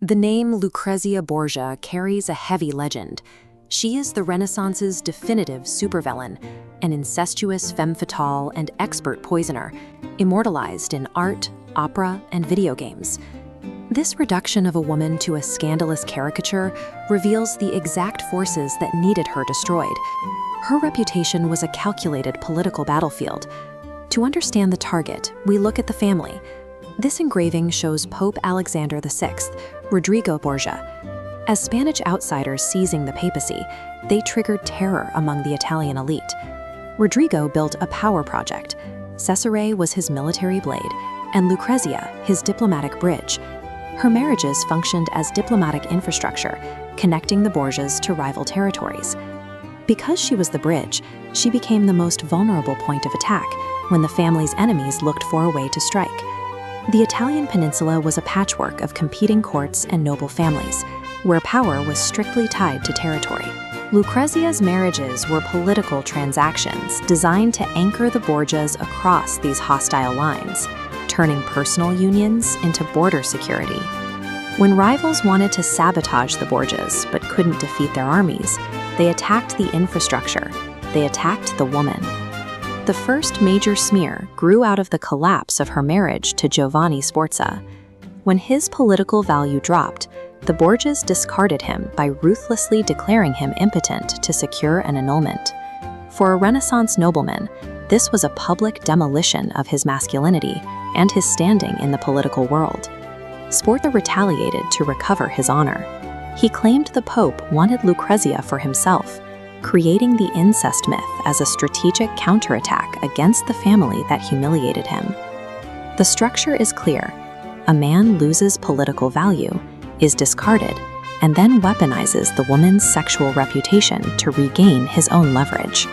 The name Lucrezia Borgia carries a heavy legend. She is the Renaissance's definitive supervillain, an incestuous femme fatale and expert poisoner, immortalized in art, opera, and video games. This reduction of a woman to a scandalous caricature reveals the exact forces that needed her destroyed. Her reputation was a calculated political battlefield. To understand the target, we look at the family. This engraving shows Pope Alexander VI, Rodrigo Borgia. As Spanish outsiders seizing the papacy, they triggered terror among the Italian elite. Rodrigo built a power project. Cesare was his military blade, and Lucrezia his diplomatic bridge. Her marriages functioned as diplomatic infrastructure, connecting the Borgias to rival territories. Because she was the bridge, she became the most vulnerable point of attack when the family's enemies looked for a way to strike. The Italian peninsula was a patchwork of competing courts and noble families, where power was strictly tied to territory. Lucrezia's marriages were political transactions designed to anchor the Borgias across these hostile lines, turning personal unions into border security. When rivals wanted to sabotage the Borgias but couldn't defeat their armies, they attacked the infrastructure. They attacked the woman. The first major smear grew out of the collapse of her marriage to Giovanni Sforza. When his political value dropped, the Borgias discarded him by ruthlessly declaring him impotent to secure an annulment. For a Renaissance nobleman, this was a public demolition of his masculinity and his standing in the political world. Sforza retaliated to recover his honor. He claimed the Pope wanted Lucrezia for himself, creating the incest myth as a strategic counterattack against the family that humiliated him. The structure is clear. A man loses political value, is discarded, and then weaponizes the woman's sexual reputation to regain his own leverage.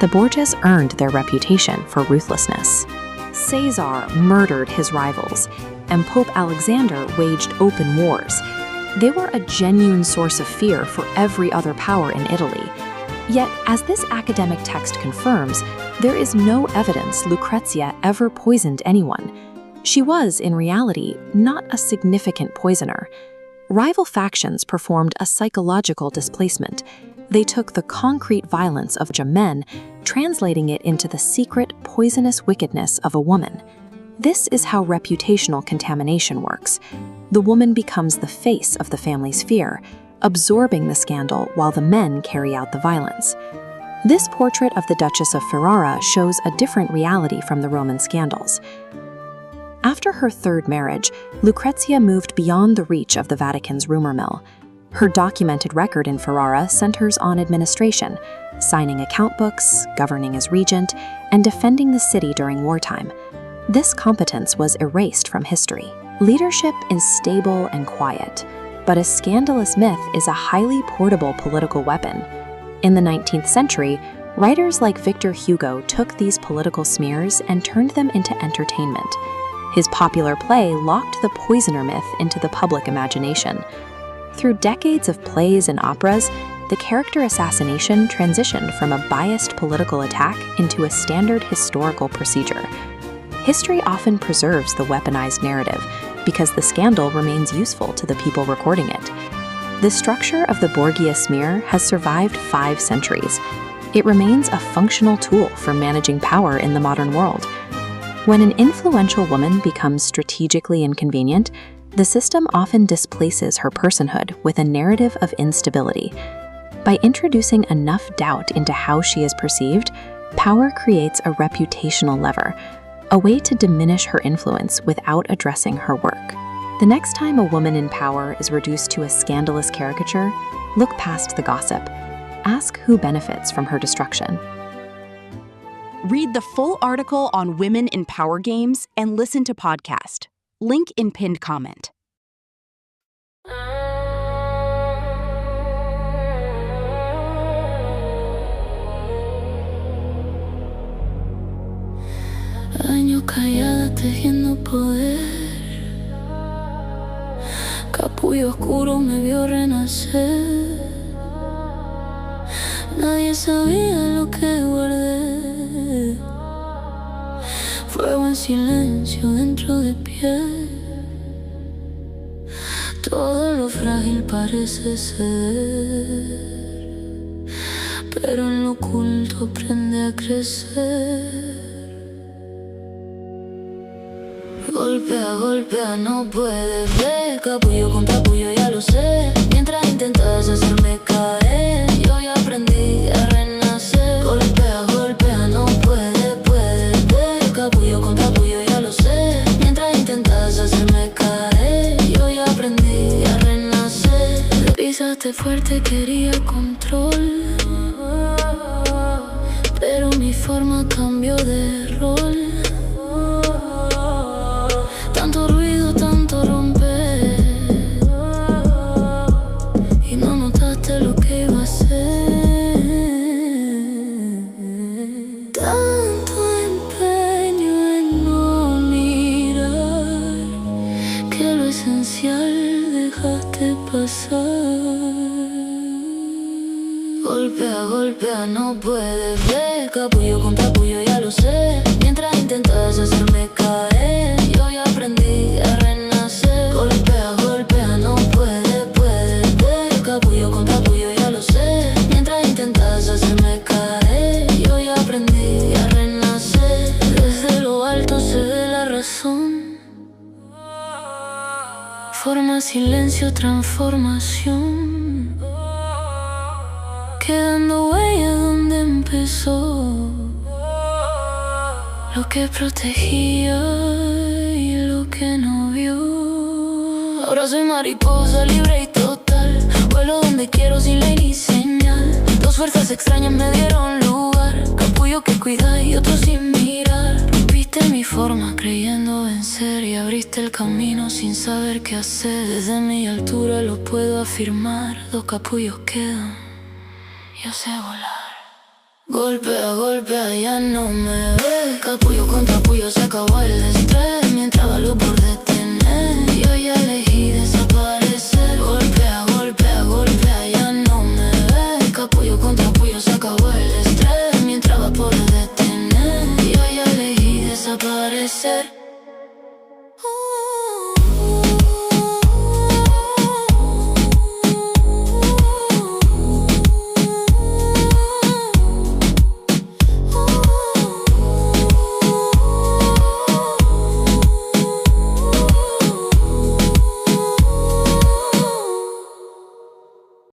The Borgias earned their reputation for ruthlessness. Caesar murdered his rivals, and Pope Alexander waged open wars. They were a genuine source of fear for every other power in Italy. Yet, as this academic text confirms, there is no evidence Lucrezia ever poisoned anyone. She was, in reality, not a significant poisoner. Rival factions performed a psychological displacement. They took the concrete violence of men, translating it into the secret, poisonous wickedness of a woman. This is how reputational contamination works. The woman becomes the face of the family's fear, absorbing the scandal while the men carry out the violence. This portrait of the Duchess of Ferrara shows a different reality from the Roman scandals. After her third marriage, Lucrezia moved beyond the reach of the Vatican's rumor mill. Her documented record in Ferrara centers on administration, signing account books, governing as regent, and defending the city during wartime. This competence was erased from history. Leadership is stable and quiet, but a scandalous myth is a highly portable political weapon. In the 19th century, writers like Victor Hugo took these political smears and turned them into entertainment. His popular play locked the poisoner myth into the public imagination. Through decades of plays and operas, the character assassination transitioned from a biased political attack into a standard historical procedure. History often preserves the weaponized narrative because the scandal remains useful to the people recording it. The structure of the Borgia smear has survived 5 centuries. It remains a functional tool for managing power in the modern world. When an influential woman becomes strategically inconvenient, the system often displaces her personhood with a narrative of instability. By introducing enough doubt into how she is perceived, power creates a reputational lever, a way to diminish her influence without addressing her work. The next time a woman in power is reduced to a scandalous caricature, look past the gossip. Ask who benefits from her destruction. Read the full article on women in power games and listen to podcast. Link in pinned comment. Años callada tejiendo poder, capullo oscuro me vio renacer. Nadie sabía lo que guardé, fuego en silencio dentro de piel. Todo frágil parece ser, pero en lo oculto aprende a crecer. Golpea, golpea, no puedes ver. Capullo con capullo, ya lo sé. Mientras intentas hacerme caer, yo ya aprendí a renacer. Golpea, golpea, no puedes ver. Capullo con capullo, ya lo sé. Mientras intentas hacerme caer, yo ya aprendí a renacer. Pisaste fuerte, quería control, pero mi forma cambió de rol. Tanto ruido, tanto romper, y no notaste lo que iba a hacer. Tanto empeño en no mirar, que lo esencial dejaste pasar. Golpea, golpea, no puedes ver. Capullo con capullo, ya lo sé. Mientras intentas hacerme caer, yo ya aprendí a renacer. Golpea, golpea, no puedes ver. Capullo con capullo, ya lo sé. Mientras intentas hacerme caer, yo ya aprendí a renacer. Desde lo alto se ve la razón. Forma, silencio, transformación, quedando huella donde empezó. Lo que protegía y lo que no vio. Ahora soy mariposa, libre y total. Vuelo donde quiero sin ley ni señal. Dos fuerzas extrañas me dieron lugar. Capullo que cuida y otro sin mirar. Rompiste mi forma creyendo vencer, y abriste el camino sin saber qué hacer. Desde mi altura lo puedo afirmar. Dos capullos quedan, yo sé volar. Golpea, golpea, ya no me ves. Capullo con capullo se acabó el estrés. Mientras valgo por detener, yo ya elegí desaparecer.